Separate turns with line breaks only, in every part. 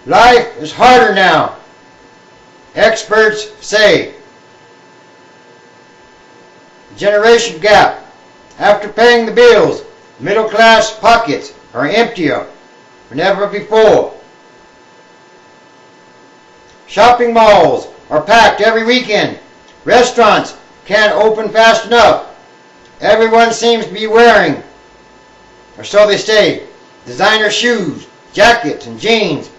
Life is harder now, experts say. Generation gap. After paying the bills, middle class pockets are emptier than ever before. Shopping malls are packed every weekend. Restaurants can't open fast enough. Everyone seems to be wearing, or so they say, designer shoes, jackets, and jeans,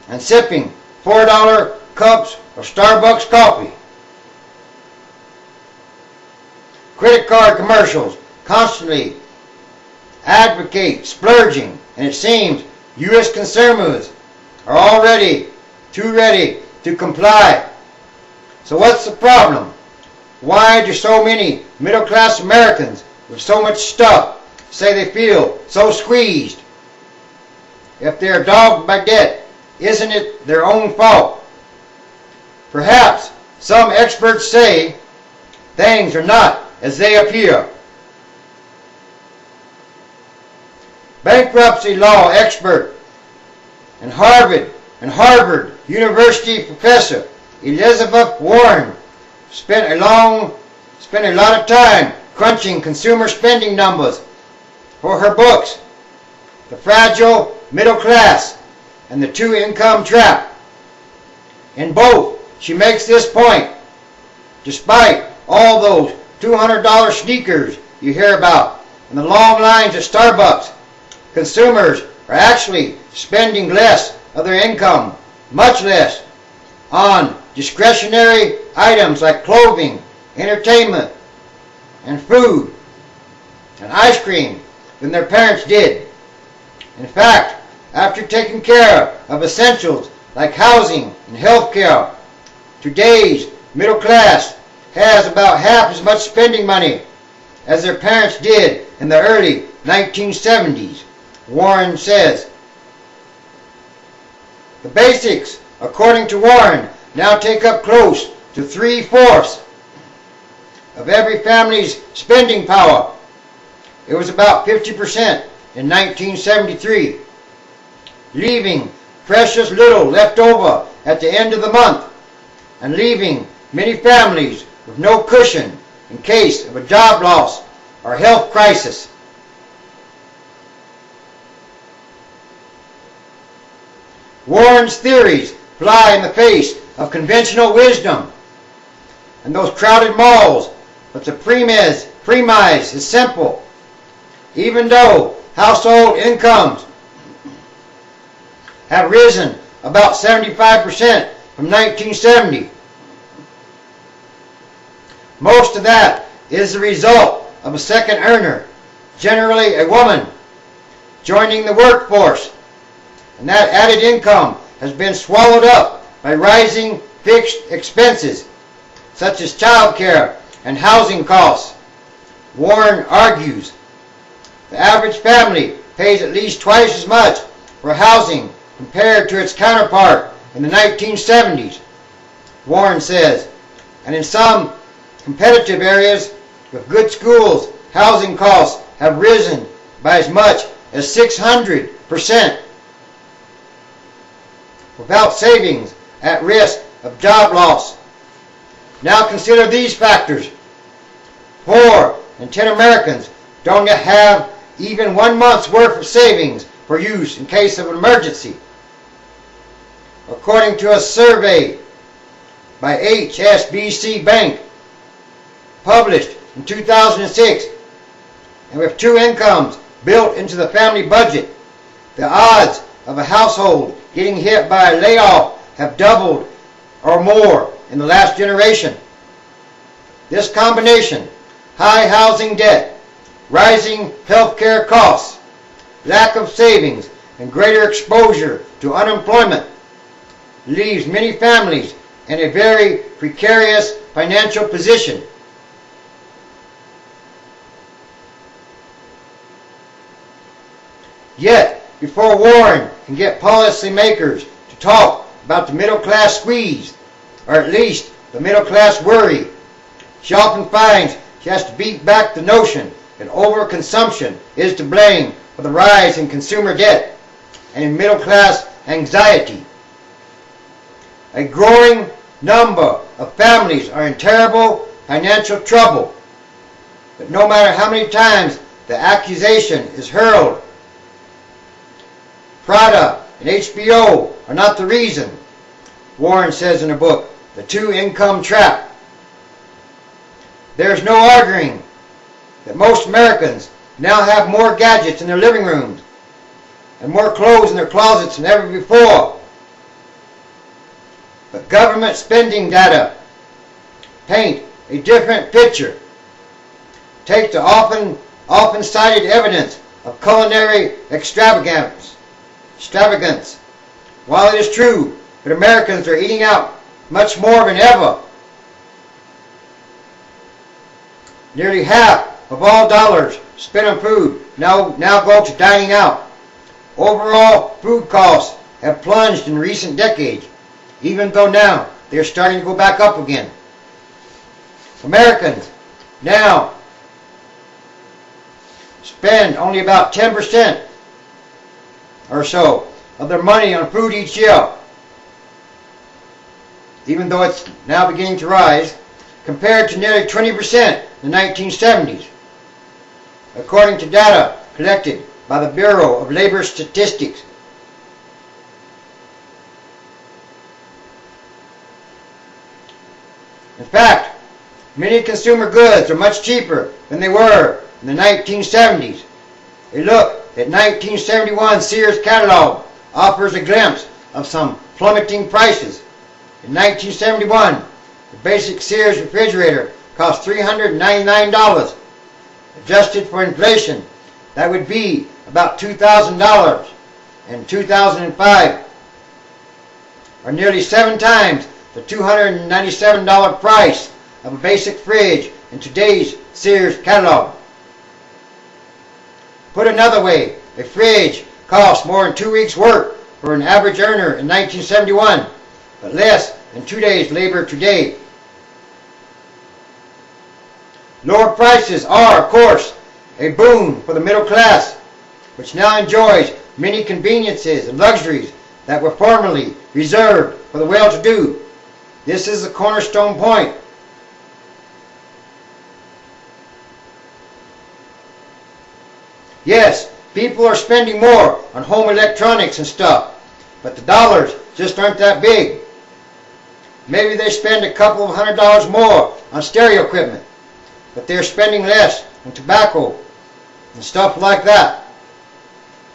and sipping $4 cups of Starbucks coffee. Credit card commercials constantly advocate splurging, and it seems U.S. consumers are already too ready to comply. So what's the problem? Why do so many middle-class Americans with so much stuff say they feel so squeezed? If they're dogged by debt, isn't it their own fault? Perhaps some experts say things are not as they appear. Bankruptcy law expert and Harvard University professor Elizabeth Warren spent a lot of time crunching consumer spending numbers for her books, The Fragile Middle Class and The Two-Income Trap. In both, she makes this point: despite all those $200 sneakers you hear about and the long lines at Starbucks, consumers are actually spending less of their income, much less, on discretionary items like clothing, entertainment, and food, and ice cream than their parents did. In fact, after taking care of essentials like housing and health care, today's middle class has about half as much spending money as their parents did in the early 1970s, Warren says. The basics, according to Warren, now take up close to 3/4 of every family's spending power. It was about 50% in 1973, leaving precious little left over at the end of the month, and leaving many families with no cushion in case of a job loss or health crisis. Warren's theories fly in the face of conventional wisdom and those crowded malls, but the premise is simple. Even though household incomes have risen about 75% from 1970, most of that is the result of a second earner, generally a woman, joining the workforce, and that added income has been swallowed up by rising fixed expenses such as child care and housing costs. Warren argues the average family pays at least twice as much for housing compared to its counterpart in the 1970s, Warren says, and in some competitive areas with good schools, housing costs have risen by as much as 600%. Without savings, at risk of job loss. Now consider these factors. 4 in 10 Americans don't have even 1 month's worth of savings for use in case of an emergency. According to a survey by HSBC Bank, published in 2006, and with 2 incomes built into the family budget, the odds of a household getting hit by a layoff have doubled or more in the last generation. This combination, high housing debt, rising healthcare costs, lack of savings, and greater exposure to unemployment, leaves many families in a very precarious financial position. Yet, before Warren can get policymakers to talk about the middle class squeeze, or at least the middle class worry, she often finds she has to beat back the notion that overconsumption is to blame for the rise in consumer debt and in middle class anxiety. A growing number of families are in terrible financial trouble, but no matter how many times the accusation is hurled, Prada and HBO are not the reason. Warren says in her book, The Two-Income Trap. There's no arguing that most Americans now have more gadgets in their living rooms and more clothes in their closets than ever before. But government spending data paint a different picture. Take the often cited evidence of culinary extravagance. While it is true that Americans are eating out much more than ever, nearly half of all dollars spent on food now go to dining out. Overall food costs have plunged in recent decades, even though now they are starting to go back up again. Americans now spend only about 10% or so of their money on food each year, even though it's now beginning to rise, compared to nearly 20% in the 1970s, according to data collected by the Bureau of Labor Statistics. In fact, many consumer goods are much cheaper than they were in the 1970s. A look at 1971 Sears catalog offers a glimpse of some plummeting prices. In 1971, the basic Sears refrigerator cost $399. Adjusted for inflation, that would be about $2,000. In 2005, or nearly 7 times the $297 price of a basic fridge in today's Sears catalog. Put another way, a fridge cost more than 2 weeks' work for an average earner in 1971, but less than 2 days' labor today. Lower prices are, of course, a boon for the middle class, which now enjoys many conveniences and luxuries that were formerly reserved for the well-to-do. This is the cornerstone point. Yes, people are spending more on home electronics and stuff, but the dollars just aren't that big. Maybe they spend a couple of $100 more on stereo equipment, but they're spending less on tobacco and stuff like that.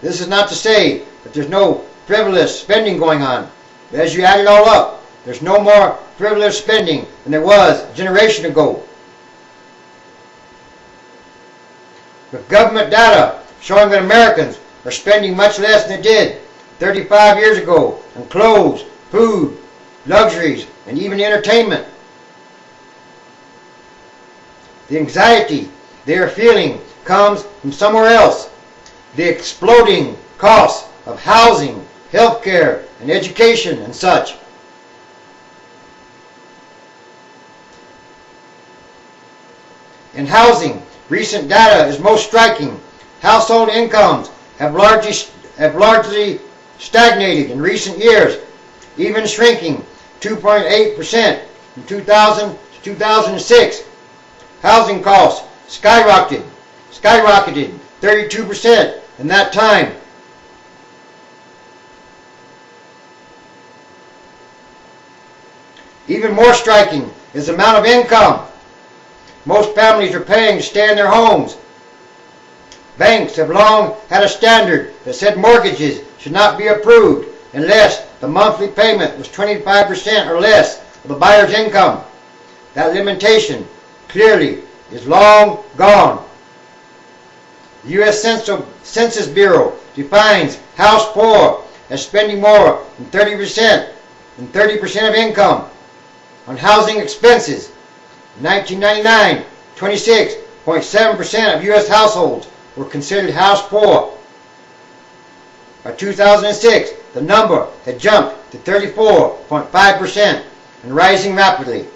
This is not to say that there's no frivolous spending going on, but as you add it all up, there's no more frivolous spending than there was a generation ago. With government data showing that Americans are spending much less than they did 35 years ago on clothes, food, luxuries, and even entertainment. The anxiety they are feeling comes from somewhere else. The exploding costs of housing, healthcare, and education and such. In housing, recent data is most striking. Household incomes have largely stagnated in recent years, even shrinking 2.8% from 2000 to 2006. Housing costs skyrocketed 32% in that time. Even more striking is the amount of income most families are paying to stay in their homes. Banks have long had a standard that said mortgages should not be approved unless the monthly payment was 25% or less of the buyer's income. That limitation clearly is long gone. The U.S. Census Bureau defines house poor as spending more than 30% of income on housing expenses. In 1999, 26.7% of U.S. households were considered house poor. By 2006, the number had jumped to 34.5% and rising rapidly.